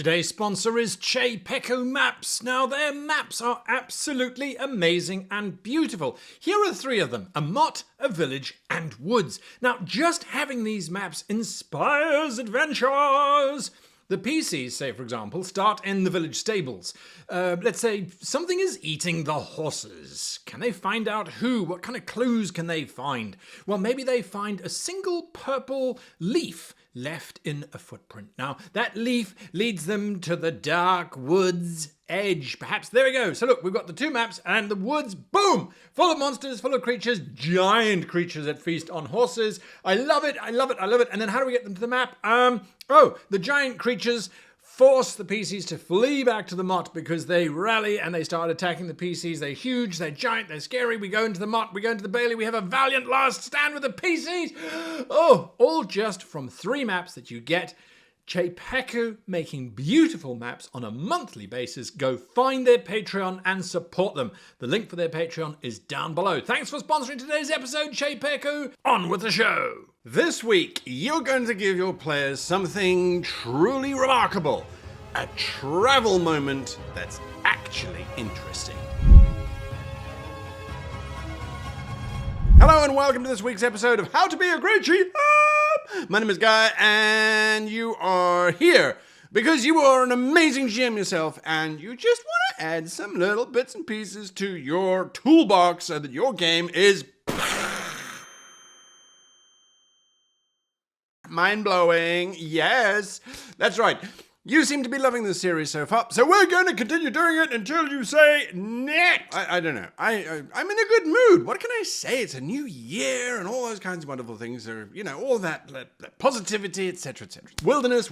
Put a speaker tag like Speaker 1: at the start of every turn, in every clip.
Speaker 1: Today's sponsor is Chepeco Maps. Now, their maps are absolutely amazing and beautiful. Here are three of them: a motte, a village, and woods. Now, just having these maps inspires adventures. The PCs, say for example, start in the village stables. Let's say something is eating the horses. Can they find out who? What kind of clues can they find? Well, maybe they find a single purple leaf left in a footprint. Now, that leaf leads them to the dark woods edge. Perhaps, there we go. So look, we've got the two maps and the woods, boom, full of monsters, full of creatures, giant creatures that feast on horses. I love it, I love it, I love it. And then how do we get them to the map? The giant creatures force the PCs to flee back to the motte because they rally and they start attacking the PCs. They're huge, they're giant, they're scary. We go into the motte, we go into the bailey, we have a valiant last stand with the PCs. Oh, all just from three maps that you get. Chepeco making beautiful maps on a monthly basis. Go find their Patreon and support them. The link for their Patreon is down below. Thanks for sponsoring today's episode, Chepeco. On with the show. This week, you're going to give your players something truly remarkable. A travel moment that's actually interesting. Hello and welcome to this week's episode of How to Be a Great Chief. My name is Guy, and you are here because you are an amazing GM yourself, and you just want to add some little bits and pieces to your toolbox so that your game is mind-blowing. Yes, that's right. You seem to be loving this series so far, so we're going to continue doing it until you say next. I don't know. I'm in a good mood. What can I say? It's a new year and all those kinds of wonderful things. All that positivity, etc., etc. Wilderness.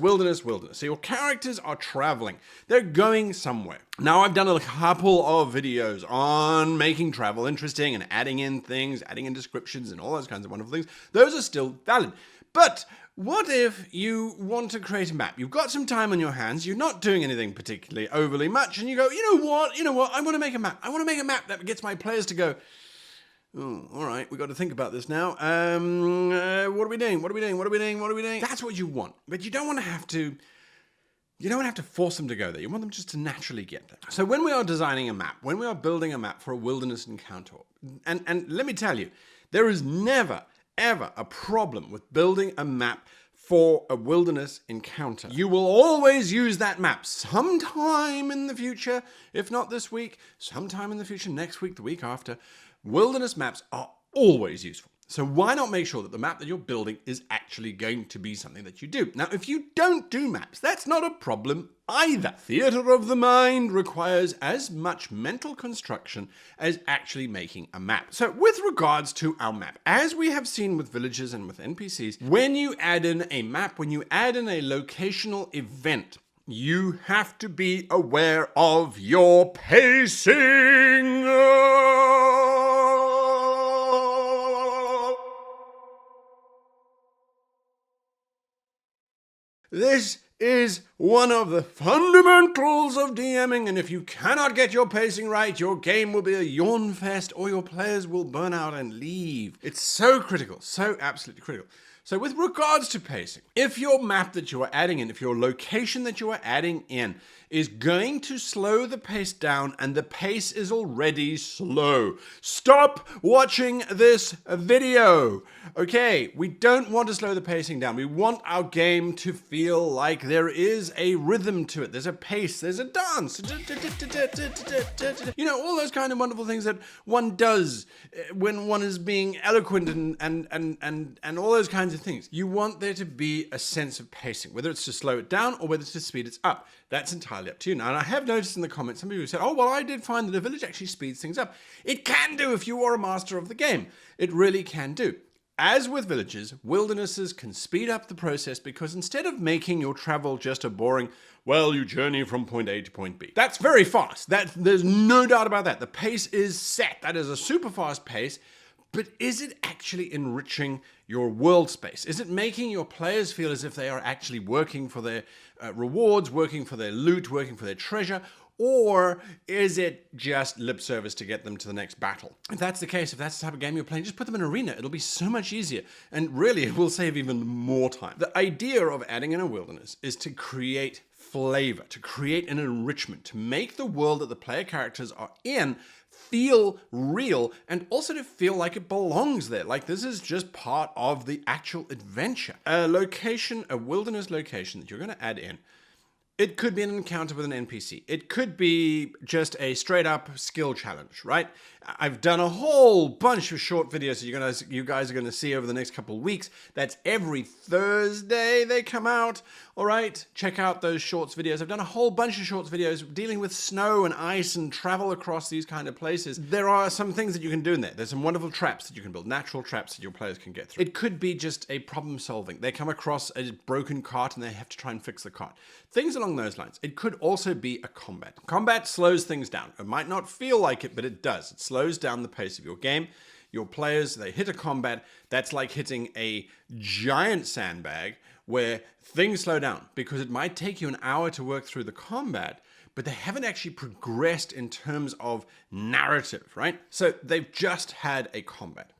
Speaker 1: So your characters are traveling. They're going somewhere. Now, I've done a couple of videos on making travel interesting and adding in things, adding in descriptions and all those kinds of wonderful things. Those are still valid. But what if you want to create a map? You've got some time on your hands, you're not doing anything particularly overly much, and you go, you know what, I want to make a map. I want to make a map that gets my players to go, oh, all right, we've got to think about this now. What are we doing? That's what you want. But you don't want to have to force them to go there. You want them just to naturally get there. So when we are designing a map, when we are building a map for a wilderness encounter, and let me tell you, there is never ever a problem with building a map for a wilderness encounter. You will always use that map sometime in the future, if not this week, sometime in the future, next week, the week after. Wilderness maps are always useful. So why not make sure that the map that you're building is actually going to be something that you do? Now, if you don't do maps, that's not a problem either. Theater of the mind requires as much mental construction as actually making a map. So with regards to our map, as we have seen with villages and with NPCs, when you add in a map, when you add in a locational event, you have to be aware of your pacing. This is one of the fundamentals of DMing, and if you cannot get your pacing right, your game will be a yawn fest or your players will burn out and leave. It's so critical, so absolutely critical. So with regards to pacing, if your map that you are adding in, if your location that you are adding in is going to slow the pace down and the pace is already slow, stop watching this video. Okay, we don't want to slow the pacing down. We want our game to feel like there is a rhythm to it. There's a pace, there's a dance. You know, all those kind of wonderful things that one does when one is being eloquent and all those kinds of things. You want there to be a sense of pacing, whether it's to slow it down or whether it's to speed it up. That's entirely up to you. Now, and I have noticed in the comments, some people said, oh, well, I did find that a village actually speeds things up. It can do if you are a master of the game. It really can do. As with villages, wildernesses can speed up the process because instead of making your travel just a boring, well, you journey from point A to point B. That's very fast. There's no doubt about that. The pace is set. That is a super fast pace. But is it actually enriching your world space? Is it making your players feel as if they are actually working for their rewards, working for their loot, working for their treasure? Or is it just lip service to get them to the next battle? If that's the case, if that's the type of game you're playing, just put them in arena. It'll be so much easier. And really, it will save even more time. The idea of adding in a wilderness is to create flavor, to create an enrichment, to make the world that the player characters are in feel real, and also to feel like it belongs there. Like this is just part of the actual adventure. A location, a wilderness location that you're going to add in. It could be an encounter with an NPC. It could be just a straight up skill challenge, right? I've done a whole bunch of short videos that you guys are going to see over the next couple of weeks. That's every Thursday they come out. All right, check out those shorts videos. I've done a whole bunch of shorts videos dealing with snow and ice and travel across these kind of places. There are some things that you can do in there. There's some wonderful traps that you can build, natural traps that your players can get through. It could be just a problem solving. They come across a broken cart and they have to try and fix the cart. Things along those lines. It could also be a combat. Combat slows things down. It might not feel like it, but it does. It slows down the pace of your game. Your players, they hit a combat, that's like hitting a giant sandbag where things slow down because it might take you an hour to work through the combat, but they haven't actually progressed in terms of narrative, right? So they've just had a combat.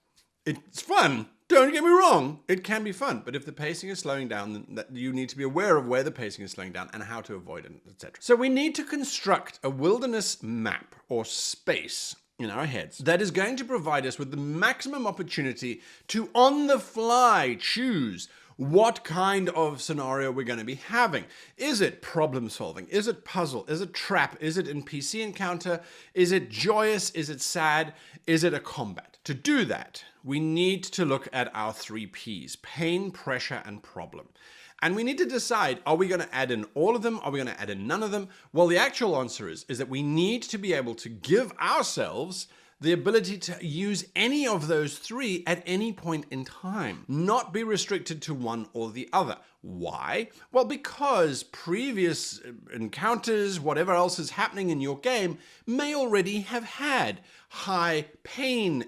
Speaker 1: It's fun. Don't get me wrong, it can be fun, but if the pacing is slowing down, then that you need to be aware of where the pacing is slowing down and how to avoid it, etc. So we need to construct a wilderness map or space in our heads that is going to provide us with the maximum opportunity to on the fly choose what kind of scenario we're going to be having. Is it problem solving? Is it puzzle? Is it trap? Is it NPC encounter? Is it joyous? Is it sad? Is it a combat? To do that, we need to look at our 3 Ps: pain, pressure, and problem. And we need to decide, are we going to add in all of them? Are we going to add in none of them? Well, the actual answer is that we need to be able to give ourselves the ability to use any of those 3 at any point in time, not be restricted to one or the other. Why? Well, because previous encounters, whatever else is happening in your game, may already have had high pain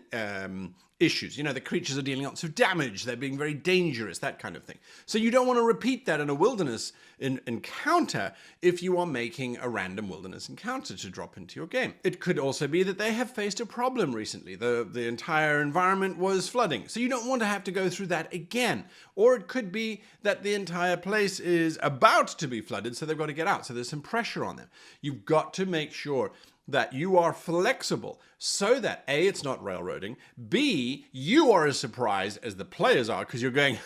Speaker 1: issues. You know, the creatures are dealing lots of damage, they're being very dangerous, that kind of thing. So you don't want to repeat that in a wilderness encounter if you are making a random wilderness encounter to drop into your game. It could also be that they have faced a problem recently. The entire environment was flooding, so you don't want to have to go through that again. Or it could be that the entire place is about to be flooded, so they've got to get out, so there's some pressure on them. You've got to make sure that you are flexible so that A, it's not railroading, B, you are as surprised as the players are because you're going,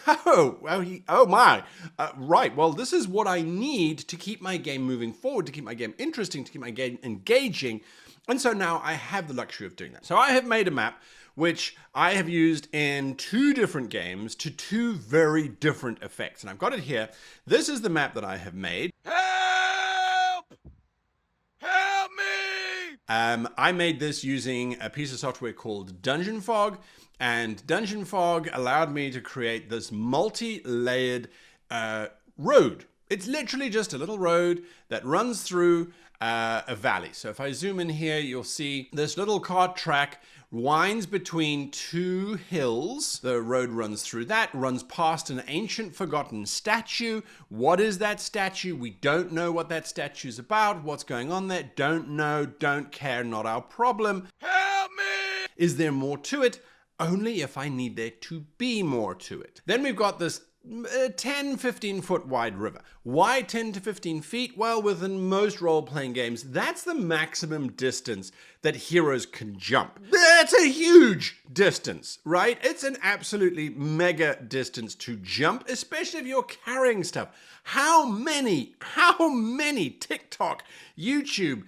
Speaker 1: right, well, this is what I need to keep my game moving forward, to keep my game interesting, to keep my game engaging. And so now I have the luxury of doing that. So I have made a map which I have used in 2 different games to 2 very different effects. And I've got it here. This is the map that I have made. I made this using a piece of software called Dungeon Fog, and Dungeon Fog allowed me to create this multi-layered road. It's literally just a little road that runs through a valley. So if I zoom in here, you'll see this little cart track winds between 2 hills. The road runs through that, runs past an ancient forgotten statue. What is that statue? We don't know what that statue's about. What's going on there? Don't know, don't care, not our problem. Help me! Is there more to it? Only if I need there to be more to it. Then we've got this 10, 15 foot wide river. Why 10 to 15 feet? Well, within most role-playing games, that's the maximum distance that heroes can jump. That's a huge distance, right? It's an absolutely mega distance to jump, especially if you're carrying stuff. How many TikTok, YouTube,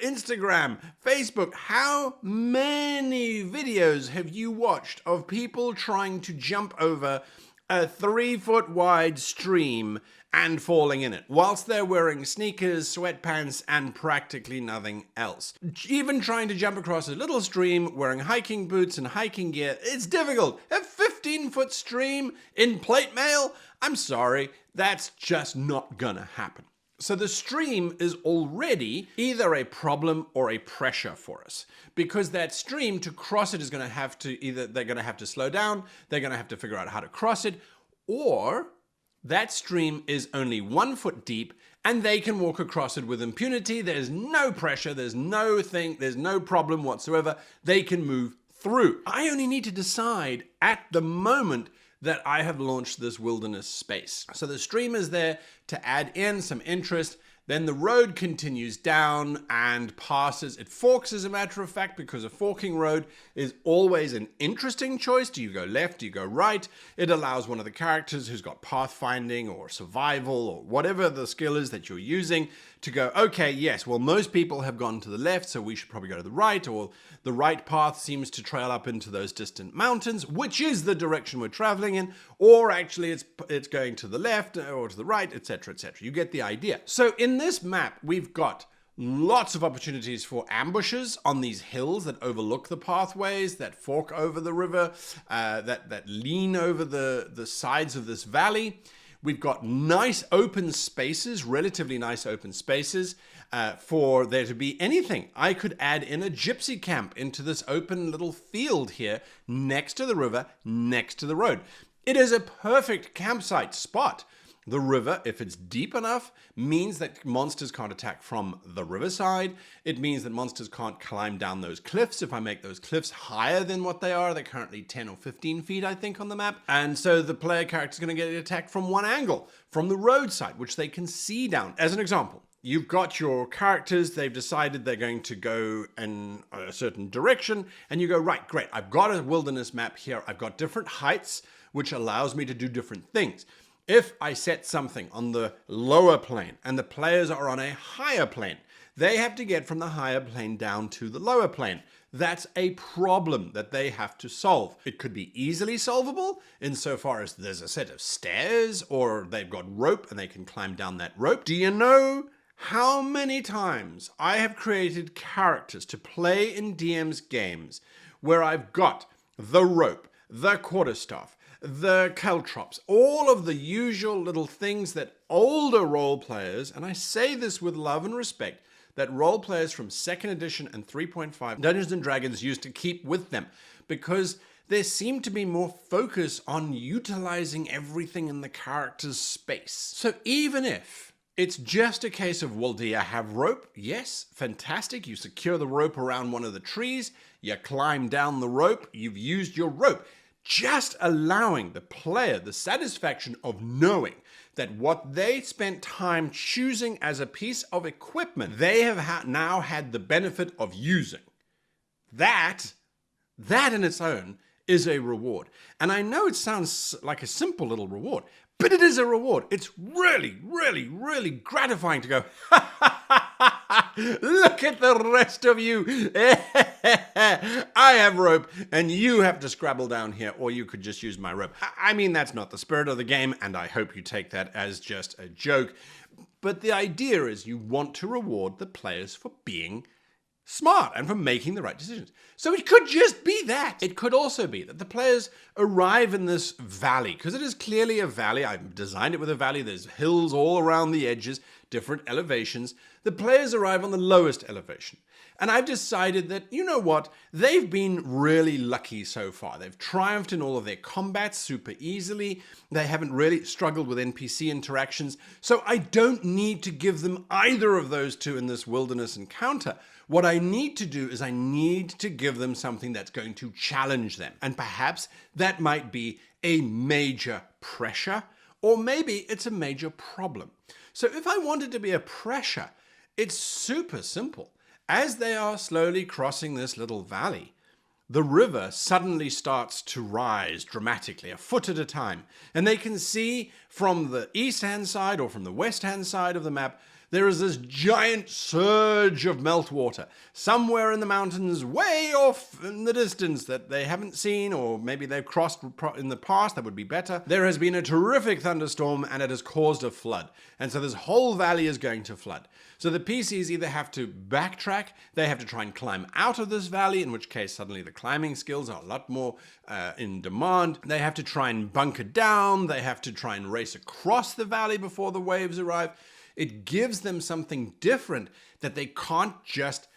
Speaker 1: Instagram, Facebook, how many videos have you watched of people trying to jump over a 3 foot wide stream and falling in it, whilst they're wearing sneakers, sweatpants, and practically nothing else? Even trying to jump across a little stream wearing hiking boots and hiking gear, it's difficult. A 15-foot stream in plate mail? I'm sorry, that's just not gonna happen. So the stream is already either a problem or a pressure for us, because that stream, to cross it, is going to have to they're going to have to slow down, they're going to have to figure out how to cross it, or that stream is only 1 foot deep and they can walk across it with impunity. There's no pressure, there's no problem whatsoever. They can move through. I only need to decide at the moment that I have launched this wilderness space. So the stream is there to add in some interest, Then the road continues down and passes. It forks, as a matter of fact, because a forking road is always an interesting choice. Do you go left? Do you go right? It allows one of the characters who's got pathfinding or survival or whatever the skill is that you're using to go, okay, yes, well, most people have gone to the left, so we should probably go to the right, or the right path seems to trail up into those distant mountains, which is the direction we're traveling in, or actually it's going to the left or to the right, etc., etc. You get the idea. So in this map, we've got lots of opportunities for ambushes on these hills that overlook the pathways, that fork over the river, that lean over the sides of this valley. We've got nice open spaces, relatively nice open spaces, for there to be anything. I could add in a gypsy camp into this open little field here next to the river, next to the road. It is a perfect campsite spot. The river, if it's deep enough, means that monsters can't attack from the riverside. It means that monsters can't climb down those cliffs. If I make those cliffs higher than what they are, they're currently 10 or 15 feet, I think, on the map. And so the player character is going to get attacked from one angle, from the roadside, which they can see down. As an example, you've got your characters, they've decided they're going to go in a certain direction, and you go, right, great, I've got a wilderness map here. I've got different heights, which allows me to do different things. If I set something on the lower plane and the players are on a higher plane, they have to get from the higher plane down to the lower plane. That's a problem that they have to solve. It could be easily solvable insofar as there's a set of stairs or they've got rope and they can climb down that rope. Do you know how many times I have created characters to play in DM's games where I've got the rope, the quarterstaff, the caltrops, all of the usual little things that older role players, and I say this with love and respect, that role players from 2nd edition and 3.5 Dungeons & Dragons used to keep with them, because there seemed to be more focus on utilizing everything in the character's space. So even if it's just a case of, well, do you have rope? Yes, fantastic. You secure the rope around one of the trees, you climb down the rope, you've used your rope. Just allowing the player the satisfaction of knowing that what they spent time choosing as a piece of equipment, they have now had the benefit of using. That in its own is a reward. And I know it sounds like a simple little reward, but it is a reward. It's really, really, really gratifying to go, look at the rest of you. I have rope and you have to scrabble down here, or you could just use my rope. I mean, that's not the spirit of the game, and I hope you take that as just a joke. But the idea is you want to reward the players for being smart and for making the right decisions. So it could just be that. It could also be that the players arrive in this valley, because it is clearly a valley. I've designed it with a valley. There's hills all around the edges, different elevations. The players arrive on the lowest elevation. And I've decided that, you know what, they've been really lucky so far. They've triumphed in all of their combats super easily. They haven't really struggled with NPC interactions. So I don't need to give them either of those two in this wilderness encounter. What I need to do is I need to give them something that's going to challenge them. And perhaps that might be a major pressure, or maybe it's a major problem. So if I want it to be a pressure, it's super simple. As they are slowly crossing this little valley, the river suddenly starts to rise dramatically, a foot at a time. And they can see from the east-hand side or from the west-hand side of the map, there is this giant surge of meltwater somewhere in the mountains way off in the distance that they haven't seen, or maybe they've crossed in the past. That would be better. There has been a terrific thunderstorm and it has caused a flood. And so this whole valley is going to flood. So the PCs either have to backtrack, they have to try and climb out of this valley, in which case suddenly the climbing skills are a lot more in demand. They have to try and bunker down, they have to try and race across the valley before the waves arrive. It gives them something different that they can't just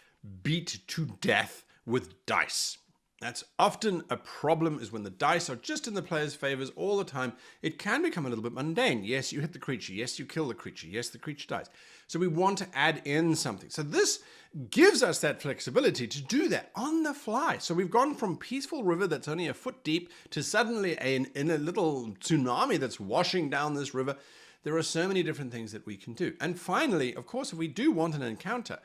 Speaker 1: beat to death with dice. That's often a problem, is when the dice are just in the player's favors all the time, it can become a little bit mundane. Yes, you hit the creature. Yes, you kill the creature. Yes, the creature dies. So we want to add in something. So this gives us that flexibility to do that on the fly. So we've gone from peaceful river that's only a foot deep to suddenly in a little tsunami that's washing down this river. There are so many different things that we can do. And finally, of course, if we do want an encounter,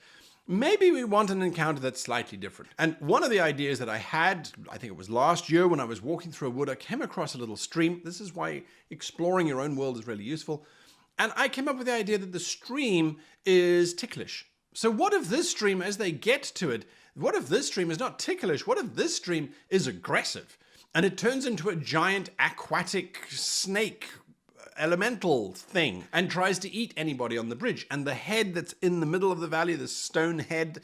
Speaker 1: maybe we want an encounter that's slightly different. And one of the ideas that I had, I think it was last year when I was walking through a wood, I came across a little stream. This is why exploring your own world is really useful. And I came up with the idea that the stream is ticklish. So what if this stream, as they get to it, what if this stream is not ticklish? What if this stream is aggressive? And it turns into a giant aquatic snake elemental thing and tries to eat anybody on the bridge. And the head that's in the middle of the valley, the stone head,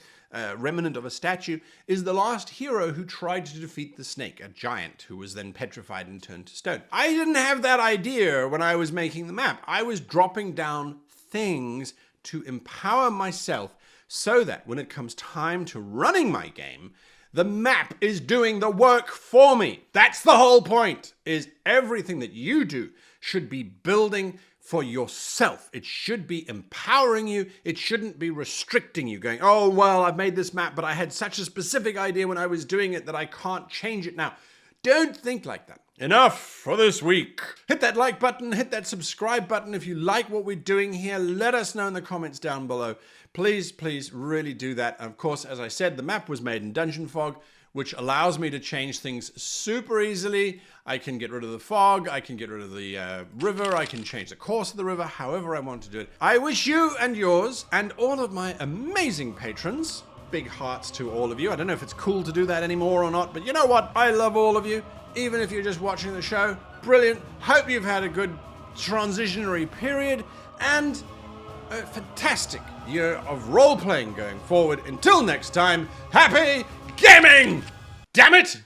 Speaker 1: remnant of a statue, is the last hero who tried to defeat the snake, a giant who was then petrified and turned to stone. I didn't have that idea when I was making the map. I was dropping down things to empower myself so that when it comes time to running my game, the map is doing the work for me. That's the whole point, is everything that you do should be building for yourself. It should be empowering you. It shouldn't be restricting you, going, oh, well, I've made this map, but I had such a specific idea when I was doing it that I can't change it now. Don't think like that. Enough for this week. Hit that like button, hit that subscribe button. If you like what we're doing here, let us know in the comments down below. Please, please really do that. And of course, as I said, the map was made in Dungeon Fog, which allows me to change things super easily. I can get rid of the fog, I can get rid of the river, I can change the course of the river, however I want to do it. I wish you and yours and all of my amazing patrons, big hearts to all of you. I don't know if it's cool to do that anymore or not, but you know what? I love all of you, even if you're just watching the show. Brilliant. Hope you've had a good transitionary period and a fantastic year of role-playing going forward. Until next time, happy gaming! Damn it!